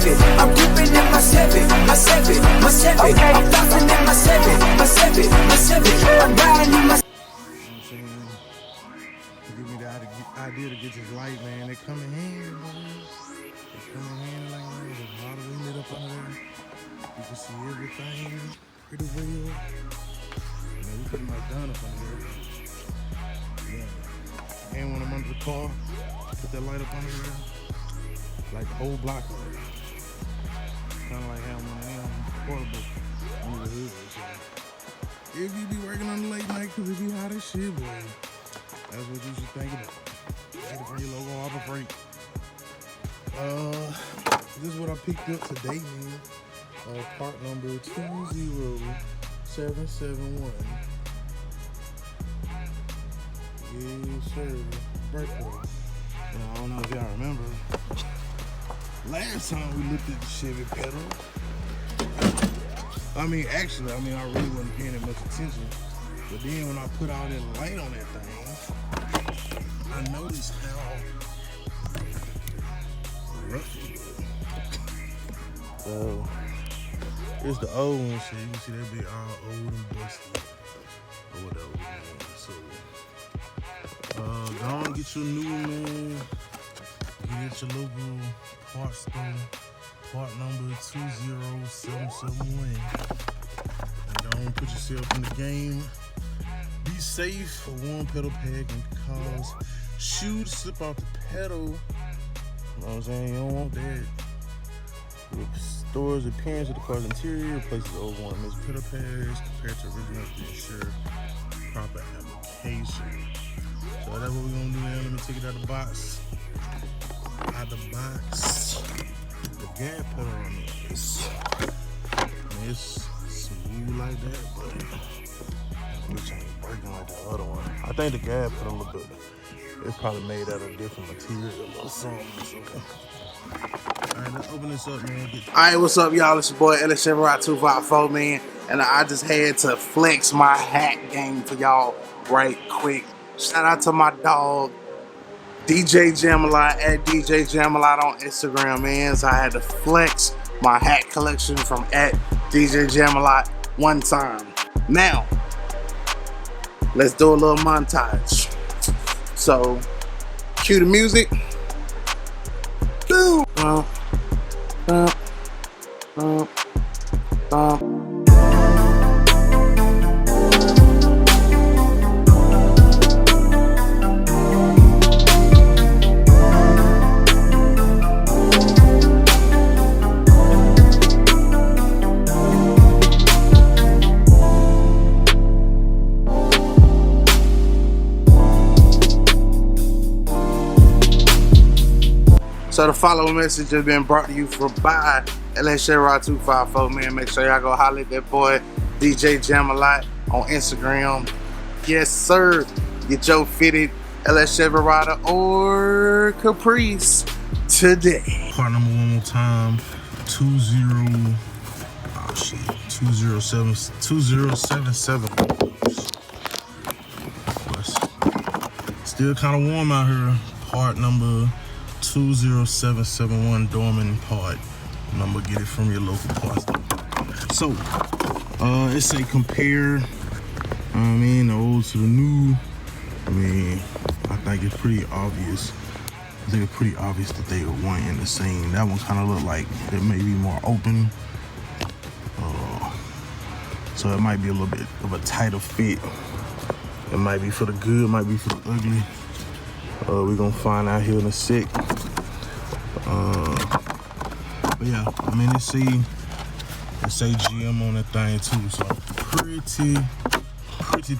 Chevy. I'm dipping in my Chevy, my Chevy, my Chevy. I'm flossing in my Chevy, my Chevy, my Chevy. I'm riding in my. Give me the idea to get this light, man. They come in handy, man. They come in handy like that. There's a lot of lit up under there. You can see everything pretty well. You know, we pretty much done up under there. Yeah. And when I'm under the car, put that light up under there. Like the whole block of it. Kind of like having one of them portable under the hood. So if you be working on the late night, because it be hot as shit, boy. That's what you should think about. Get it from your local Harbor Freight. This is what I picked up today, man. Part number 20771. Yes, sir. Birthday. And I don't know if y'all remember. Last time we looked at the Chevy pedal. I mean, actually, I really wasn't paying that much attention. But then when I put all that light on that thing, I noticed how rough it was. So, it's the old one, so you can see that be all old and busted. Or whatever, man. So, go on and get your new one, man. Get your local parts store. Part number 20771. And go on and put yourself in the game. Be safe. A warm pedal pad can cause shoe to slip off the pedal. You know what I'm saying? You don't want that. It restores the appearance of the car's interior, replaces old worn-missed pedal pads compared to original to ensure proper application. So that's what we're gonna do now. Let me take it out of the box. Out the box. The gas pedal on this. It's smooth like that, but which ain't breaking like the other one. I think the gas pedal a little bit. It's probably made out of different material or something. Alright, let's open this up, man. Alright, what's up, y'all? It's your boy Chevy 254, man. And I just had to flex my hat game for y'all right quick. Shout out to my dog, DJ Jamalot, at DJ Jamalot on Instagram, man. So I had to flex my hat collection from at DJ Jamalot one time. Now, let's do a little montage. So, cue the music. Boom. So the following message has been brought to you by Chevy 254, man. Make sure y'all go holler at that boy DJ Jamalot on Instagram. Yes, sir. Get your fitted Chevy Rider or Caprice today. Part number one more time. 2077. Still kind of warm out here. Part number 20771 Dorman part. Number, get it from your local parts store. So, it say compare, the old to the new. I think it's pretty obvious. I think it's pretty obvious that they are one and the same. That one kind of looked like it may be more open. So it might be a little bit of a tighter fit. It might be for the good, might be for the ugly. We're gonna find out here in a sec. But yeah, it say GM on that thing too, so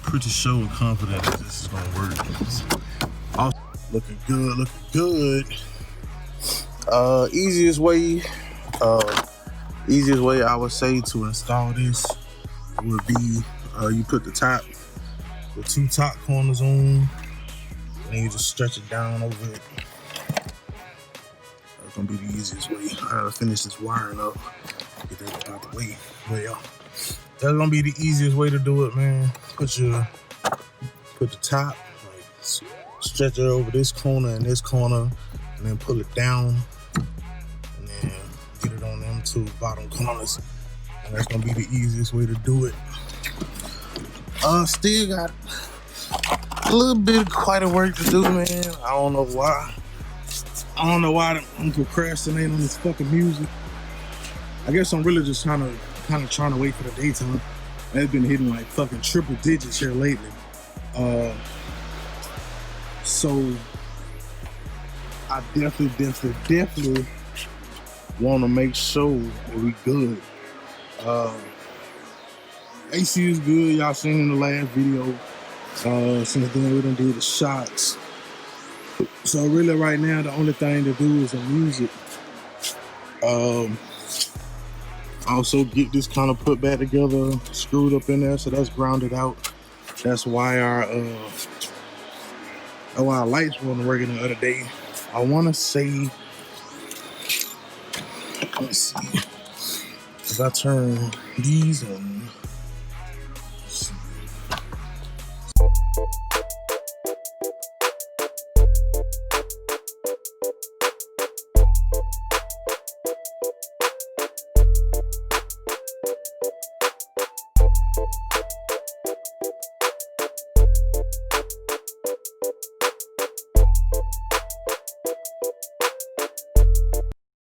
pretty sure and confident that this is gonna work. Also, looking good. Easiest way I would say to install this would be you put the two top corners on, and then you just stretch it down over it. That's gonna be the easiest way. I gotta finish this wiring up, get that out the way. But yeah, that's gonna be the easiest way to do it, man. Put the top, like, stretch it over this corner and this corner, and then pull it down, and then get it to bottom corners, and that's gonna be the easiest way to do it. Still got a little bit of quite a work to do, man. I don't know why. I'm procrastinating on this fucking music. I guess I'm really just kind of trying to wait for the daytime. I've been hitting like fucking triple digits here lately. So I definitely want to make sure that we good. AC is good. Y'all seen in the last video. Since then we done did the shots. So really right now the only thing to do is the music. Also get this kind of put back together, screwed up in there, so that's grounded out. That's why our lights weren't working the other day. I want to say, let's see, if I turn these on. Let's see.